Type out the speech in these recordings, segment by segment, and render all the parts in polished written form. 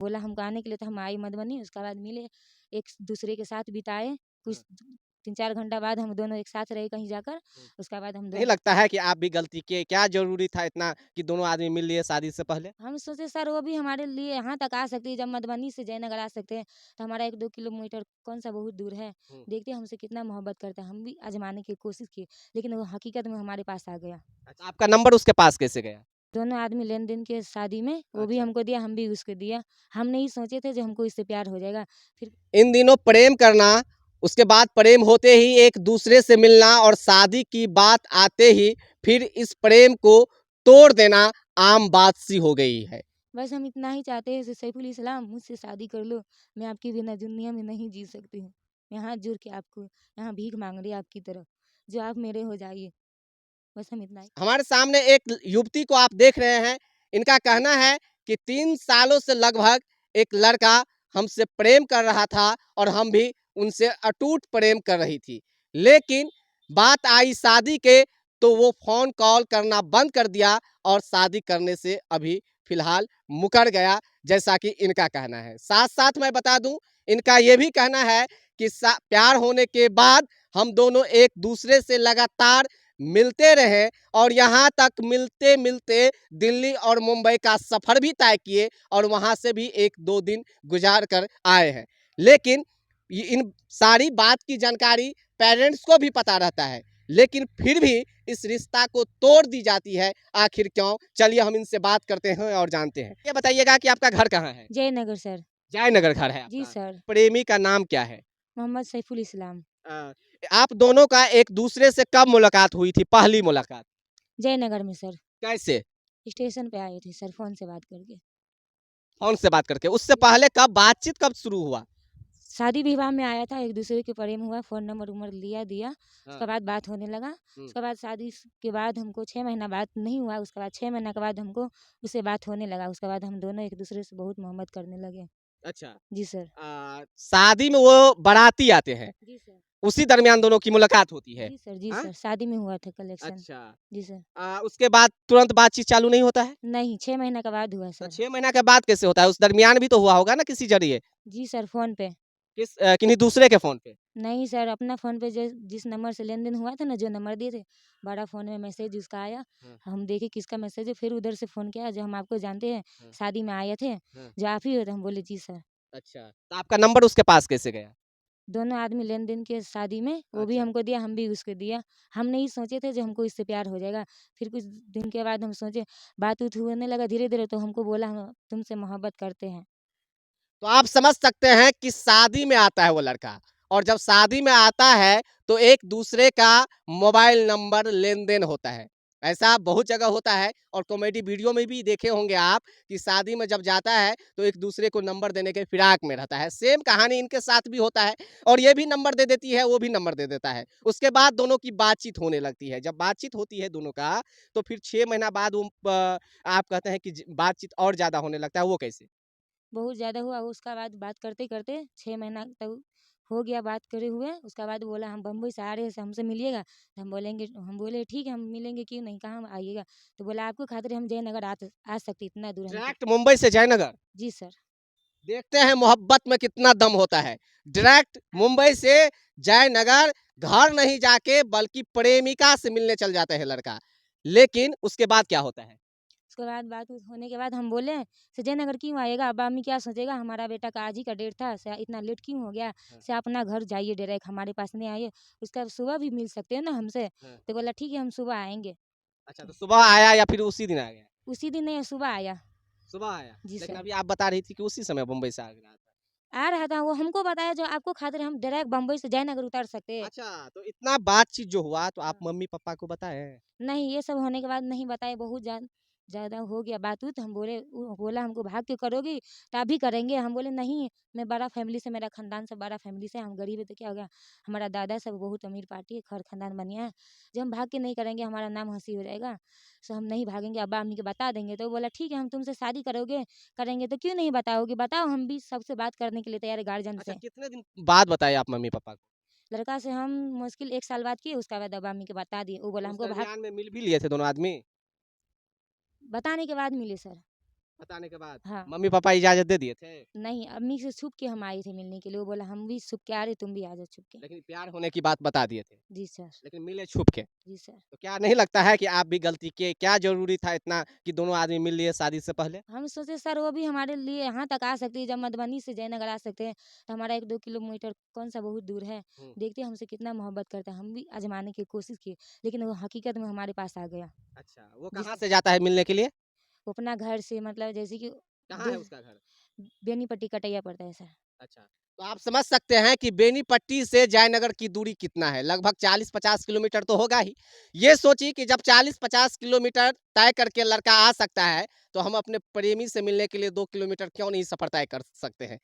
बोला हमको आने के लिए, तो हम आए मधुबनी। उसके बाद मिले, एक दूसरे के साथ बिताए कुछ 3-4 घंटा बाद हम दोनों एक साथ रहे कहीं जाकर। उसके बाद हम नहीं दोनों लगता है कि आप भी गलती किए? क्या ज़रूरी था इतना कि दोनों आदमी मिल लिए शादी से पहले? हम सोचे सर वो भी हमारे लिए यहाँ तक आ सकती है, जब मधुबनी से जयनगर आ सकते हैं, तो हमारा 1-2 किलोमीटर कौन सा बहुत दूर है। हुँ। देखते हैं हमसे कितना मोहब्बत करता है, हम भी आजमाने की कोशिश किए, लेकिन वो हकीकत में हमारे पास आ गया। अच्छा, आपका नंबर उसके पास कैसे गया? दोनों आदमी लेन-देन के शादी में, वो भी अच्छा। हमको दिया, हम भी उसको दिया। हम नहीं सोचे थे जो हमको इससे प्यार हो जाएगा। फिर इन दिनों प्रेम करना, उसके बाद प्रेम होते ही एक दूसरे से मिलना और शादी की बात आते ही फिर इस प्रेम को तोड़ देना आम बात सी हो गई है। बस हम इतना ही चाहते हैं, सैफुल इस्लाम मुझसे शादी कर लो, मैं आपकी बिना दुनिया में नहीं जी सकती हूँ। मैं हाथ जोड़ के आपको यहाँ भीख मांग रही आपकी तरफ, जो आप मेरे हो जाइए। बस हम इतना ही। हमारे सामने एक युवती को आप देख रहे हैं। इनका कहना है कि 3 सालों से लगभग एक लड़का हमसे प्रेम कर रहा था और हम भी उनसे अटूट प्रेम कर रही थी। लेकिन बात आई शादी के, तो वो फ़ोन कॉल करना बंद कर दिया और शादी करने से अभी फ़िलहाल मुकर गया, जैसा कि इनका कहना है। साथ-साथ मैं बता दूँ, इनका ये भी कहना है कि प्यार होने के बाद हम दोनों एक-दूसरे से लगातार मिलते रहे और यहाँ तक मिलते-मिलते दिल्ली और मुंबई का सफ़र भी तय किए और वहाँ से भी 1-2 दिन गुज़ार कर आए हैं। लेकिन इन सारी बात की जानकारी पेरेंट्स को भी पता रहता है, लेकिन फिर भी इस रिश्ता को तोड़ दी जाती है, आखिर क्यों? चलिए हम इनसे बात करते हैं और जानते हैं। ये बताइएगा कि आपका घर कहाँ है? जयनगर सर। जयनगर घर है जी आपका। सर। प्रेमी का नाम क्या है? मोहम्मद सैफुल इस्लाम। अ, आप दोनों का एक दूसरे से कब मुलाकात हुई थी, पहली मुलाकात? जयनगर में सर। कैसे? स्टेशन पे आए थे सर फ़ोन से बात करके। फ़ोन से बात करके, उससे जी सर। पहले कब बातचीत कब शुरू हुआ? शादी विवाह में आया था, एक दूसरे के प्रेम हुआ, फ़ोन नंबर दिया। हाँ। उसके बाद बात होने लगा। हुँ। उसके बाद शादी के बाद हमको 6 महीना बात नहीं हुआ। उसके बाद 6 महीना के बाद हमको उससे बात होने लगा। उसके बाद हम दोनों एक दूसरे से बहुत मोहब्बत करने लगे। अच्छा। जी सर। शादी में वो बाराती आते हैं, जी सर। उसी दरमियान दोनों की मुलाकात होती है। जी सर, जी हाँ? सर। शादी में हुआ था कलेक्शन। अच्छा। जी सर। उसके बाद तुरंत बातचीत चालू नहीं होता है? नहीं, 6 महीना के बाद हुआ तो सर। 6 महीना के बाद कैसे होता है? उस दरमियान भी तो हुआ होगा ना किसी ज़रिए? जी सर, फ़ोन पे। किन्हीं दूसरे के फ़ोन पे? नहीं सर, अपना फ़ोन पे जिस नंबर से लेन-देन हुआ था ना, जो नंबर दिए थे, बड़ा फ़ोन में मैसेज उसका आया। हाँ, हम देखे किसका मैसेज है, फिर उधर से फ़ोन किया, जो हम आपको जानते हैं, हाँ, शादी में आए थे, हाँ। जो आप ही हो? तो हम बोले जी सर। अच्छा, तो आपका नंबर उसके पास कैसे गया? दोनों आदमी लेन-देन के शादी में, वो भी अच्छा। हमको दिया, हम भी उसको दिया। हम नहीं सोचे थे जो हमको इससे प्यार हो जाएगा। फिर कुछ दिन के बाद हम सोचे, बात-उत होने लगा धीरे-धीरे, तो हमको बोला हम तुमसे मोहब्बत करते हैं। तो आप समझ सकते हैं कि शादी में आता है वो लड़का और जब शादी में आता है तो एक दूसरे का मोबाइल नंबर लेन-देन होता है। ऐसा बहुत जगह होता है और कॉमेडी वीडियो में भी देखे होंगे आप कि शादी में जब जाता है तो एक दूसरे को नंबर देने के फिराक में रहता है। सेम कहानी इनके साथ भी होता है और ये भी नंबर दे देती है, वो भी नंबर दे देता है। उसके बाद दोनों की बातचीत होने लगती है। जब बातचीत होती है दोनों का तो फिर 6 महीना बाद वो आप कहते हैं कि बातचीत और ज़्यादा होने लगता है, वो कैसे? बहुत ज़्यादा हुआ, उसका बाद बात करते-करते 6 महीना तक हो गया बात करे हुए। उसका बाद बोला हम बम्बई से आ रहे हैं, हमसे मिलिएगा? तो हम बोले ठीक है, हम मिलेंगे, क्यों नहीं, कहाँ आइएगा? तो बोला आपको खातिर हम जयनगर आ सकते, इतना दूर हमको। डायरेक्ट मुंबई से जयनगर? जी सर। देखते हैं मोहब्बत में कितना दम होता है। डायरेक्ट मुंबई से जयनगर घर नहीं जाके बल्कि प्रेमिका से मिलने चल जाता है लड़का। लेकिन उसके बाद क्या होता है? उसके बाद बात-उत होने के बाद हम बोले से जयनगर क्यों आएगा? अब्बा-अम्मी क्या सोचेगा? हमारा बेटा का आज ही का डेट था, से इतना लेट क्यों हो गया? हाँ, से अपना घर जाइए डायरेक्ट, हमारे पास नहीं आइए। उसका सुबह भी मिल सकते हैं ना हमसे? हाँ। तो बोला ठीक है, हम सुबह आएँगे। अच्छा, तो सुबह आया या फिर उसी दिन आ गया? उसी दिन नहीं, सुबह आया। सुबह आया, जी लेकिन सर। अभी आप बता रही थी कि उसी समय मुंबई से आ रहा था। आ रहा था, वो हमको बताया जो आपको खातिर हम डायरेक्ट बम्बई से जयनगर उतर सकते। अच्छा, तो इतना बातचीत जो हुआ तो आप हाँ। मम्मी-पापा को बताए? नहीं, ये सब होने के बाद नहीं बताए, बहुत ज़्यादा हो गया बात-उत। हम बोले, वो बोला हमको भाग के करोगी तो अभी करेंगे। हम बोले नहीं, मैं बड़ा फैमिली से, मेरा खानदान सब बड़ा फैमिली से, हम गरीब है तो क्या हो गया? हमारा दादा सब बहुत अमीर पार्टी है, खैर खानदान बनिया है। जब हम भाग के नहीं करेंगे, हमारा नाम हँसी हो जाएगा। सो हम नहीं भागेंगे, अब्बा-अम्मी को बता देंगे। तो वो बोला ठीक है, हम तुमसे शादी करेंगे तो क्यों नहीं बताओगी? बताओ, हम भी सबसे बात करने के लिए तैयार है, गार्जियन अच्छा, से। कितने दिन बाद बताए आप मम्मी-पापा को? लड़का से हम मुश्किल 1 साल बाद किए, उसके बाद अब्बा-अम्मी को बता दिए। वो तो बोला उस हमको भाग दरमियान में मिल भी लिए थे दोनों आदमी? बताने के बाद मिले सर। बताने के बाद हाँ। मम्मी पापा इजाजत दे दिए थे? नहीं, अम्मी से छुप के हम आए थे मिलने के लिए। वो बोला हम भी छुप के आ रहे, तुम भी आ जाओ छुप के। लेकिन प्यार होने की बात बता दिए थे, जी सर। लेकिन मिले छुप के। जी सर। तो क्या नहीं लगता है कि आप भी गलती किए? क्या ज़रूरी था इतना कि दोनों आदमी मिल लिए शादी से पहले? हम सोचे सर वो भी हमारे लिए यहाँ तक आ सकती है, जब मधुबनी से जयनगर आ सकते हैं, तो हमारा 1-2 किलोमीटर कौन-सा बहुत दूर है। हुँ। देखते हैं हमसे कितना मोहब्बत करता है, हम भी आज़माने की कोशिश किए, लेकिन वो हकीकत में हमारे पास आ गया। अच्छा, वो जी कहाँ सर। से जाता है मिलने के लिए? वो अपना घर से मतलब जैसे कि कहाँ दो है उसका घर? बेनीपट्टी कटैया पड़ता है सर। अच्छा, तो आप समझ सकते हैं कि बेनीपट्टी से जयनगर की दूरी कितना है, लगभग 40-50 किलोमीटर तो होगा ही। ये सोचिए कि जब 40-50 किलोमीटर तय करके लड़का आ सकता है, तो हम अपने प्रेमी से मिलने के लिए 2 किलोमीटर क्यों नहीं सफ़र तय कर सकते हैं?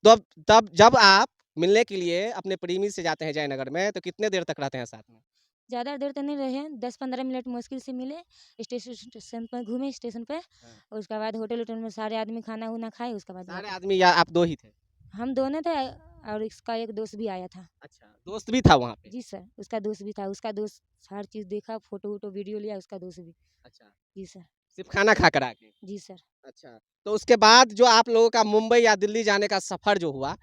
तो अब तब जब आप मिलने के लिए अपने प्रेमी से जाते हैं जयनगर में, तो कितने देर तक रहते हैं साथ में? ज़्यादा देर तो नहीं रहे, 10-15 मिनट मुश्किल से मिले, स्टेशन पर घूमे स्टेशन पे, हाँ। और उसके बाद होटल-वोटल में सारे आदमी खाना-वाना खाए, उसके बाद सारे वापस। आदमी या आप 2 ही थे? हम दोनों थे और इसका एक दोस्त भी आया था। अच्छा, दोस्त भी था वहाँ पे? जी सर, उसका दोस्त भी था, उसका दोस्त हर चीज़ देखा, फ़ोटो-वोटो वीडियो लिया उसका दोस्त भी। अच्छा, जी सर। सिर्फ़ खाना खाकर आ गए? जी सर। अच्छा, तो उसके बाद जो आप लोगों का मुंबई या दिल्ली जाने का सफ़र जो हुआ,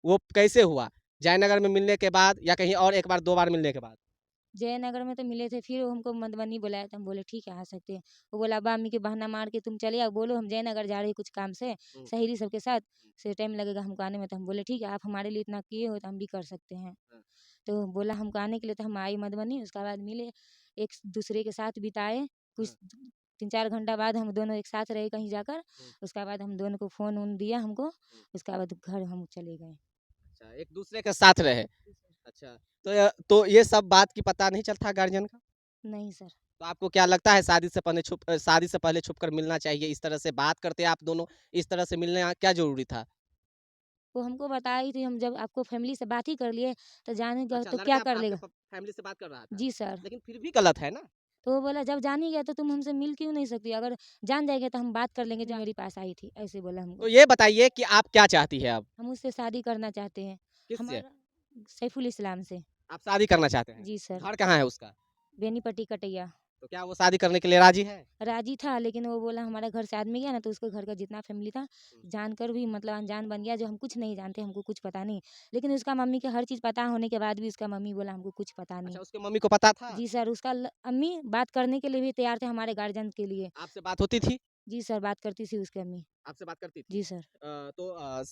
वो कैसे हुआ? जयनगर में मिलने के बाद या कहीं और एक बार 2 बार मिलने के बाद? जयनगर में तो मिले थे, फिर वो हमको मधुबनी बुलाया तो हम बोले ठीक है आ सकते हैं। वो बोला अब्बा-अम्मी के बहाना मार के तुम चले आओ, बोलो हम जयनगर जा रहे हैं कुछ काम से, हुँ, सहेली सबके साथ, से टाइम लगेगा हमको आने में। तो हम बोले ठीक है, आप हमारे लिए इतना किए हो तो हम भी कर सकते हैं। हाँ, तो बोला हमको आने के लिए, तो हम आए मधुबनी, उसके बाद मिले, एक दूसरे के साथ बिताए, हाँ, कुछ 3-4 घंटा बाद हम दोनों एक साथ रहे कहीं जाकर, हुँ, उसके बाद हम दोनों को फ़ोन-वोन दिया हमको, हुँ। उसके बाद घर हम चले गए। अच्छा, एक-दूसरे के साथ रहे। अच्छा, तो ये सब बात की पता नहीं चलता गार्जियन का? नहीं सर। तो आपको क्या लगता है शादी से पहले छुपकर मिलना चाहिए, इस तरह से बात करते आप दोनों, इस तरह से मिलना क्या ज़रूरी था? वो हमको बताई थी, हम जब आपको फैमिली से बात ही कर लिए, तो जानेगा अच्छा, तो क्या लड़का कर आपके लेगा? फैमिली से बात कर रहा था, जी सर। लेकिन फिर भी गलत है ना? तो वो बोला जब जान ही गया तो तुम हमसे मिल क्यों नहीं सकती? अगर जान जाएँगे तो हम बात कर लेंगे जो मेरे पास आई थी, ऐसे बोला तो हमको। ये बताइए कि आप क्या चाहती हैं अब? हम उससे शादी करना चाहते हैं। किससे? हमारा सैफुल इस्लाम से। आप शादी करना चाहते हैं? जी सर। घर कहाँ है उसका? बेनीपट्टी कटैया। तो क्या वो शादी करने के लिए राज़ी है? राज़ी था, लेकिन वो बोला हमारे घर से आदमी गया ना, तो उसके घर का जितना फैमिली था, हुँ। जानकर भी मतलब अनजान बन गया, जो हम कुछ नहीं जानते, हमको कुछ पता नहीं। लेकिन उसका मम्मी के हर चीज़ पता होने के बाद भी उसका मम्मी बोला हमको कुछ पता नहीं। अच्छा, उसके मम्मी को पता था? जी सर, उसका अम्मी बात करने के लिए भी तैयार थे हमारे गार्जियन के लिए। आपसे बात होती थी? जी सर, बात करती थी उसकी अम्मी। आपसे बात करती थी? जी सर। तो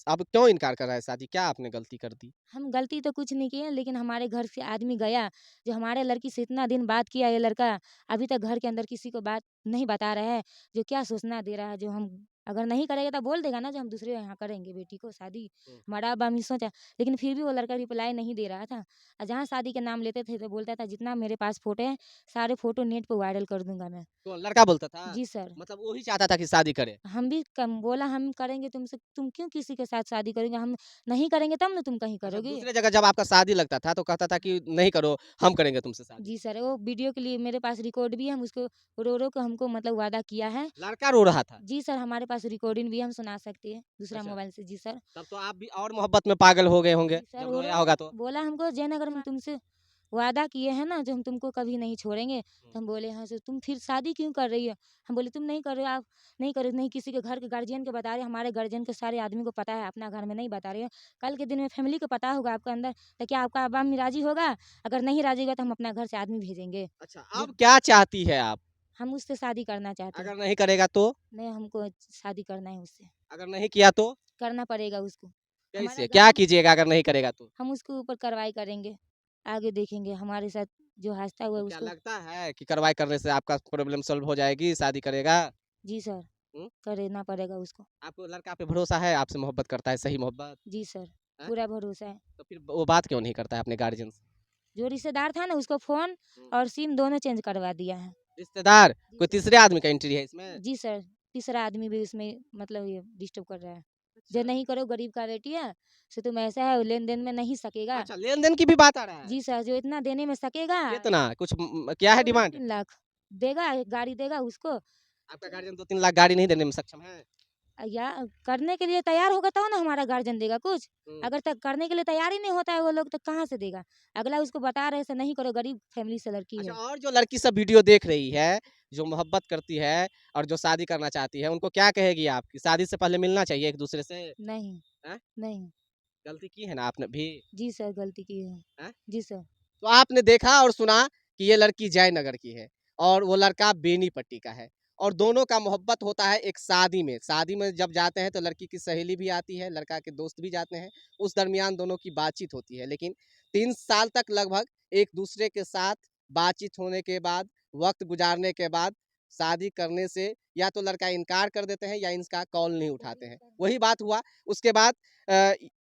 अब क्यों इनकार कर रहा है शादी? क्या आपने गलती कर दी? हम गलती तो कुछ नहीं किए, लेकिन हमारे घर से आदमी गया, जो हमारे लड़की से इतना दिन बात किया ये लड़का, अभी तक घर के अंदर किसी को बात नहीं बता रहा है, जो क्या सूचना दे रहा है, जो हम अगर नहीं करेगा तो बोल देगा ना, जो हम दूसरे यहाँ करेंगे बेटी को शादी। हुँ। हमारा अब्बा अम्मी सोचा, लेकिन फिर भी वो लड़का रिप्लाई नहीं दे रहा था, और जहाँ शादी के नाम लेते थे तो बोलता था जितना मेरे पास फ़ोटो है, सारे फ़ोटो नेट पे वायरल कर दूँगा मैं। तो लड़का बोलता था? जी सर। मतलब वो ही चाहता था कि शादी करे? हम भी कम बोला हम करेंगे तुमसे, तुम क्यों किसी के साथ शादी करोगे? हम नहीं करेंगे तब ना तुम कहीं अच्छा, करोगे। दूसरे जगह जब आपका शादी लगता था तो कहता था कि नहीं करो, हम करेंगे तुमसे शादी। जी सर, वो वीडियो के लिए मेरे पास रिकॉर्ड भी है, हम उसको रो-रो के हमको मतलब वादा किया है। लड़का रो रहा था? जी सर, हमारे पास रिकॉर्डिंग भी है, हम सुना सकते हैं दूसरा अच्छा, मोबाइल से। जी सर। तब तो आप भी और मोहब्बत में पागल हो गए होंगे, जी सर, जब वो रोया रो होगा तो? बोला हमको जयनगर में तुमसे वादा किए हैं ना, जो हम तुमको कभी नहीं छोड़ेंगे। हुँ। तो हम बोले हाँ, सर तुम फिर शादी क्यों कर रही हो? हम बोले तुम नहीं कर रहे हो, आप नहीं कर रहे हो, नहीं किसी के घर के गार्जियन को बता रहे हो, हमारे गार्जियन के सारे आदमी को पता है, अपना घर में नहीं बता रहे हो। कल के दिन में फैमिली को पता होगा आपके अंदर, तो क्या आपका अब्बा-अम्मी राज़ी होगा? अगर नहीं राज़ी होगा तो हम अपना घर से आदमी भेजेंगे। अच्छा, जो अब क्या चाहती है आप? हम उससे शादी करना चाहते हैं। अगर नहीं करेगा तो? नहीं, हमको शादी करना है उससे, अगर नहीं किया तो? करना पड़ेगा उसको। हमारा कैसे? क्या गाँव कीजिएगा अगर नहीं करेगा तो? हम उसके ऊपर कार्रवाई करेंगे, आगे देखेंगे हमारे साथ जो हादसा हुआ तो है क्या उसको। लगता है कि कार्रवाई करने से आपका प्रॉब्लम सॉल्व हो जाएगी, शादी करेगा? जी सर, हुँ? करना पड़ेगा उसको। आपको लड़का पे भरोसा है, आपसे मोहब्बत करता है, सही मोहब्बत? जी सर, हैं? पूरा भरोसा है। तो फिर वो बात क्यों नहीं करता है अपने गार्जियन से? जो रिश्तेदार था ना उसको फ़ोन हुँ। और सिम दोनों चेंज करवा दिया है। रिश्तेदार? जी कोई सर। तीसरे आदमी का एंट्री है इसमें? जी सर, तीसरा आदमी भी इसमें मतलब ये डिस्टर्ब कर रहा है। जो अच्छा। नहीं करो गरीब का बेटी है, सो तुम ऐसा है लेन-देन में नहीं सकेगा। अच्छा, लेन-देन की भी बात आ रहा है? जी सर, जो इतना देने में सकेगा कितना? कुछ क्या है 2 लाख डिमांड? 3 लाख देगा, एक गाड़ी देगा उसको। आपका गार्जियन 2-3 लाख गाड़ी नहीं देने में सक्षम है? या करने के लिए तैयार होगा तो ना हमारा गार्जियन देगा कुछ। अगर तक करने के लिए तैयार ही नहीं होता है वो लोग तो कहाँ से देगा। अगला उसको बता रहे ऐसा नहीं करो, गरीब फैमिली से लड़की अच्छा, है। और जो लड़की सब वीडियो देख रही है, जो मोहब्बत करती है और जो शादी करना चाहती है, उनको क्या कहेगी आप कि शादी से पहले मिलना चाहिए एक-दूसरे से? नहीं, हैं? नहीं। गलती की है ना आपने भी? जी सर, गलती की है। हैं? जी सर। तो आपने देखा और सुना कि ये लड़की जयनगर की है और वो लड़का बेनीपट्टी का है और दोनों का मोहब्बत होता है एक शादी में। शादी में जब जाते हैं तो लड़की की सहेली भी आती है, लड़का के दोस्त भी जाते हैं। उस दरमियान दोनों की बातचीत होती है, लेकिन 3 साल तक लगभग एक-दूसरे के साथ बातचीत होने के बाद, वक़्त गुज़ारने के बाद शादी करने से या तो लड़का इनकार कर देते हैं या इनका कॉल नहीं उठाते हैं। वही बात हुआ, उसके बाद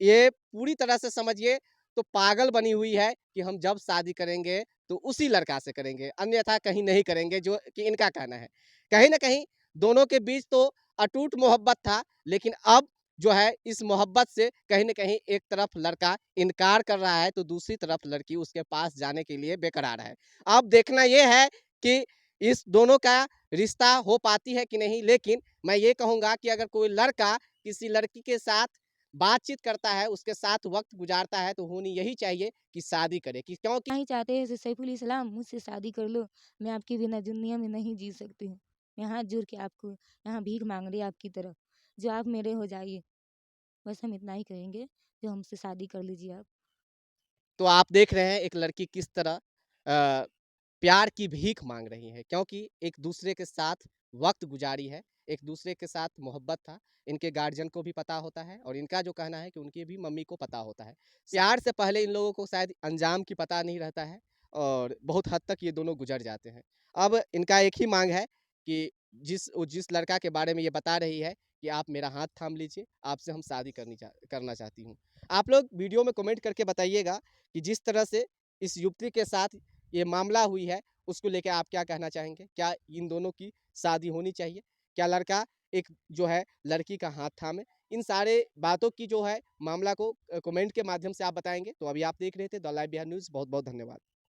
ये पूरी तरह से समझिए तो पागल बनी हुई है कि हम जब शादी करेंगे तो उसी लड़का से करेंगे, अन्यथा कहीं नहीं करेंगे, जो कि इनका कहना है। कहीं न कहीं दोनों के बीच तो अटूट मोहब्बत था, लेकिन अब जो है इस मोहब्बत से कहीं न कहीं एक तरफ लड़का इनकार कर रहा है, तो दूसरी तरफ लड़की उसके पास जाने के लिए बेकरार है। अब देखना ये है कि इस दोनों का रिश्ता हो पाती है कि नहीं, लेकिन मैं ये कहूँगा कि अगर कोई लड़का किसी लड़की के साथ बातचीत करता है, उसके साथ वक़्त गुज़ारता है, तो होनी यही चाहिए कि शादी करे कि क्योंकि नहीं चाहते हैं सैफुल इस्लाम मुझसे शादी कर लो, मैं आपके बिना दुनिया में नहीं जी सकती हूँ। मैं हाथ जोड़ के आपको यहाँ भीख मांग रही आपकी तरफ, जो आप मेरे हो जाइए। बस हम इतना ही कहेंगे, जो हमसे शादी कर लीजिए आप। तो आप देख रहे हैं एक लड़की किस तरह अ, प्यार की भीख माँग रही हैं, क्योंकि एक-दूसरे के साथ वक़्त गुज़ारी है, एक-दूसरे के साथ मोहब्बत था। इनके गार्जियन को भी पता होता है और इनका जो कहना है कि उनकी भी मम्मी को पता होता है। प्यार से पहले इन लोगों को शायद अंजाम की पता नहीं रहता है और बहुत हद तक ये दोनों गुज़र जाते हैं। अब इनका एक ही माँग है कि जिस लड़का के बारे में ये बता रही है कि आप मेरा हाथ थाम लीजिए, आपसे हम शादी करना चाहती हूँ। आप लोग वीडियो में कमेंट करके बताइएगा कि जिस तरह से इस युवती के साथ ये मामला हुई है, उसको लेके आप क्या कहना चाहेंगे? क्या इन दोनों की शादी होनी चाहिए? क्या लड़का एक जो है लड़की का हाथ थामे? इन सारे बातों की जो है मामला को कमेंट के माध्यम से आप बताएँगे। तो अभी आप देख रहे थे द लाइव बिहार न्यूज़। बहुत-बहुत धन्यवाद।